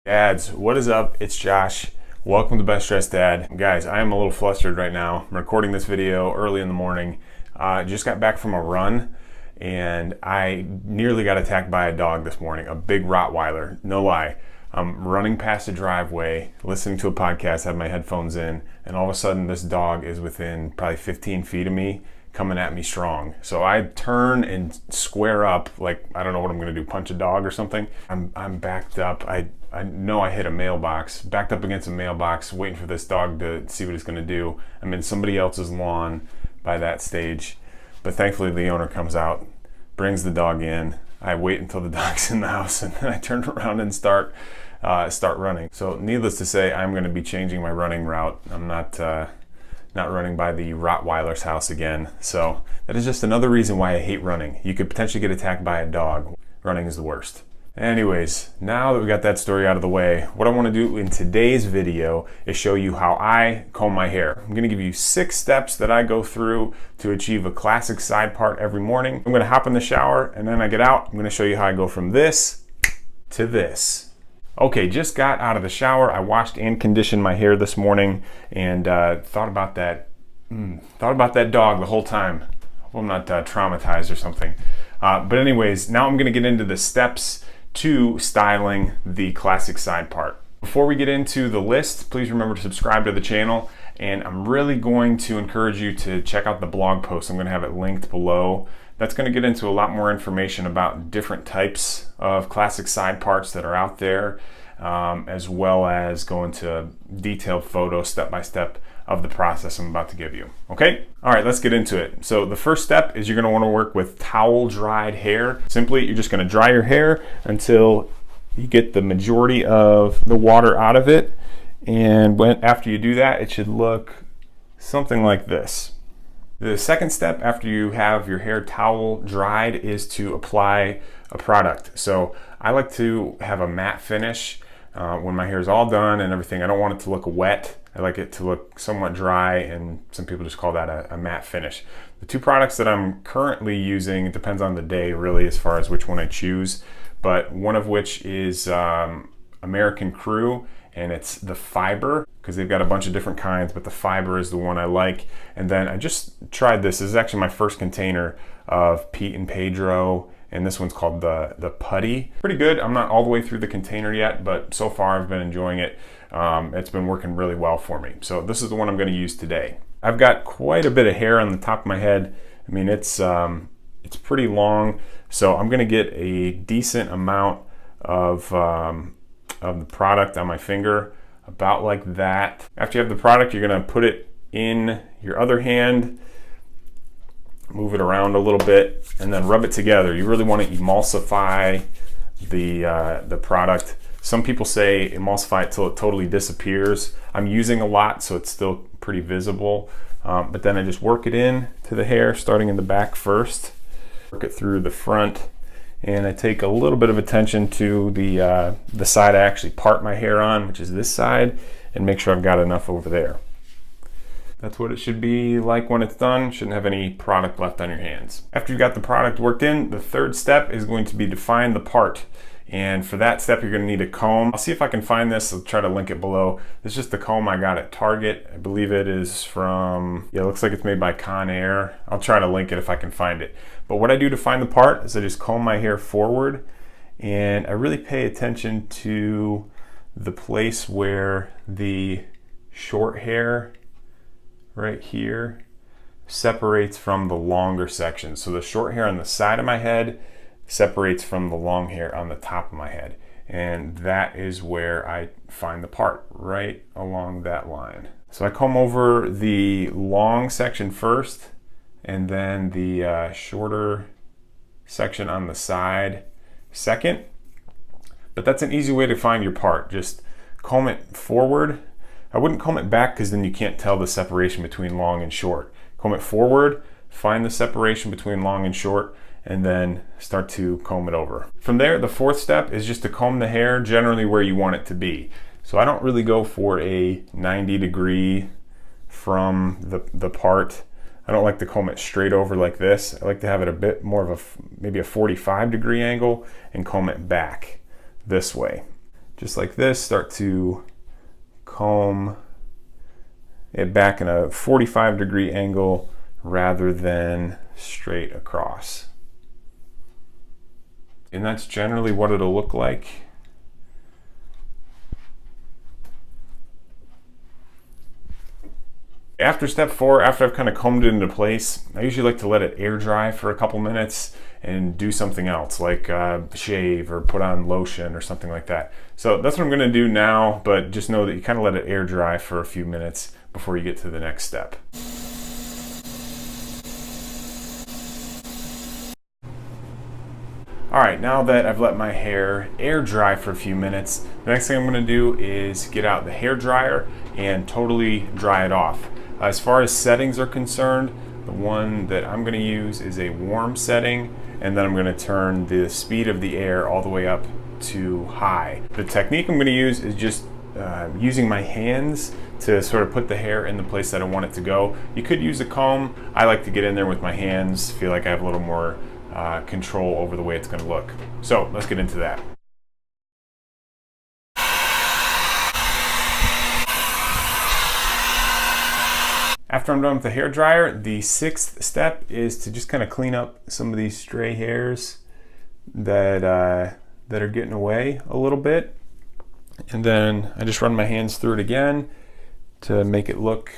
Dads, what is up? It's Josh. Welcome to Best Dressed Dad. Guys, I am a little flustered right now. I'm recording this video early in the morning. Just got back from a run and I nearly got attacked by a dog this morning, a big Rottweiler, no lie. I'm running past a driveway, listening to a podcast, have my headphones in, and all of a sudden this dog is within probably 15 feet of me, coming at me strong. So I turn and square up, like I don't know what I'm gonna do, punch a dog or something. I'm backed up. I know I hit a mailbox, backed up against a mailbox, waiting for this dog to see what it's gonna do. I'm in somebody else's lawn by that stage, but thankfully the owner comes out, brings the dog in. I wait until the dog's in the house and then I turn around and start running. So needless to say, I'm gonna be changing my running route. I'm not running by the Rottweiler's house again. So that is just another reason why I hate running. You could potentially get attacked by a dog. Running is the worst. Anyways, now that we got that story out of the way, what I want to do in today's video is show you how I comb my hair. I'm going to give you 6 steps that I go through to achieve a classic side part every morning. I'm going to hop in the shower and then I get out. I'm going to show you how I go from this to this. Okay, just got out of the shower. I washed and conditioned my hair this morning and thought about that dog the whole time. Hope I'm not traumatized or something. But anyways, now I'm going to get into the steps to styling the classic side part. Before we get into the list, please remember to subscribe to the channel, and I'm really going to encourage you to check out the blog post. I'm going to have it linked below. That's going to get into a lot more information about different types of classic side parts that are out there, as well as go into detailed photos step by step of the process I'm about to give you. Okay? All right, let's get into it. So the first step is you're gonna wanna work with towel dried hair. Simply, you're just gonna dry your hair until you get the majority of the water out of it. And after you do that, it should look something like this. The second step after you have your hair towel dried is to apply a product. So I like to have a matte finish when my hair is all done and everything. I don't want it to look wet. I like it to look somewhat dry, and some people just call that a matte finish. The 2 products that I'm currently using, it depends on the day really as far as which one I choose, but one of which is American Crew, and it's the fiber, because they've got a bunch of different kinds, but the fiber is the one I like. And then I just tried this. This is actually my first container of Pete and Pedro, and this one's called the Putty. Pretty good. I'm not all the way through the container yet, but so far I've been enjoying it. It's been working really well for me. So this is the one I'm going to use today. I've got quite a bit of hair on the top of my head. I mean, it's pretty long, so I'm going to get a decent amount of the product on my finger, about like that. After you have the product, you're going to put it in your other hand, move it around a little bit, and then rub it together. You really want to emulsify the product. Some people say emulsify it till it totally disappears. I'm using a lot, so it's still pretty visible. But then I just work it in to the hair, starting in the back first. Work it through the front, and I take a little bit of attention to the side I actually part my hair on, which is this side, and make sure I've got enough over there. That's what it should be like when it's done. Shouldn't have any product left on your hands. After you've got the product worked in, the third step is going to be define the part. And for that step, you're going to need a comb. I'll see if I can find this. I'll try to link it below. This is just the comb I got at Target. I believe it is from, yeah, it looks like it's made by Conair. I'll try to link it if I can find it. But what I do to find the part is I just comb my hair forward, and I really pay attention to the place where the short hair right here separates from the longer section. So the short hair on the side of my head separates from the long hair on the top of my head, and that is where I find the part, right along that line. So I comb over the long section first, and then the shorter section on the side second. But that's an easy way to find your part. Just comb it forward. I wouldn't comb it back, because then you can't tell the separation between long and short. Comb it forward, find the separation between long and short, and then start to comb it over. From there, the fourth step is just to comb the hair generally where you want it to be. So I don't really go for a 90-degree from the part. I don't like to comb it straight over like this. I like to have it a bit more of maybe a 45-degree angle and comb it back this way. just like this, start to comb it back in a 45-degree angle rather than straight across. And that's generally what it'll look like. After step 4, after I've kind of combed it into place, I usually like to let it air dry for a couple minutes and do something else, like shave or put on lotion or something like that. So that's what I'm gonna do now, but just know that you kind of let it air dry for a few minutes before you get to the next step. All right, now that I've let my hair air dry for a few minutes, the next thing I'm gonna do is get out the hair dryer and totally dry it off. As far as settings are concerned, the one that I'm gonna use is a warm setting, and then I'm gonna turn the speed of the air all the way up to high. The technique I'm gonna use is just using my hands to sort of put the hair in the place that I want it to go. You could use a comb. I like to get in there with my hands, feel like I have a little more control over the way it's going to look. So let's get into that. After I'm done with the hair dryer, the 6th step is to just kind of clean up some of these stray hairs that are getting away a little bit. And then I just run my hands through it again to make it look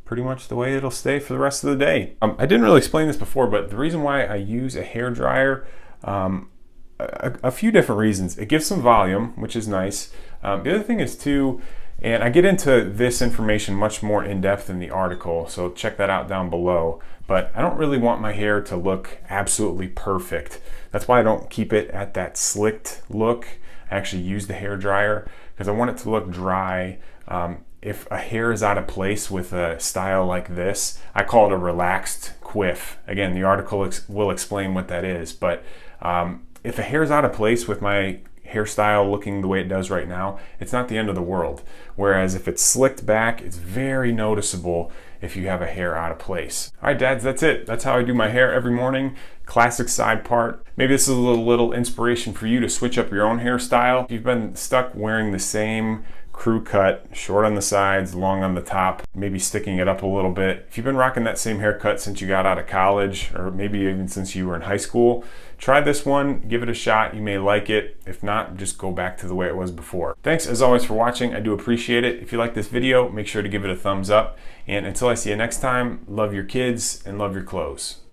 pretty much the way it'll stay for the rest of the day. I didn't really explain this before, but the reason why I use a hair dryer, a few different reasons. It gives some volume, which is nice. The other thing is too, and I get into this information much more in depth in the article, so check that out down below. But I don't really want my hair to look absolutely perfect. That's why I don't keep it at that slicked look. I actually use the hair dryer because I want it to look dry. If a hair is out of place with a style like this, I call it a relaxed quiff. Again, the article will explain what that is, but if a hair is out of place with my hairstyle looking the way it does right now, it's not the end of the world. Whereas if it's slicked back, it's very noticeable if you have a hair out of place. All right, dads, that's it. That's how I do my hair every morning. Classic side part. Maybe this is a little inspiration for you to switch up your own hairstyle. If you've been stuck wearing the same crew cut, short on the sides, long on the top, maybe sticking it up a little bit. If you've been rocking that same haircut since you got out of college, or maybe even since you were in high school, try this one, give it a shot. You may like it. If not, just go back to the way it was before. Thanks as always for watching. I do appreciate it. If you like this video, make sure to give it a thumbs up. And until I see you next time, love your kids and love your clothes.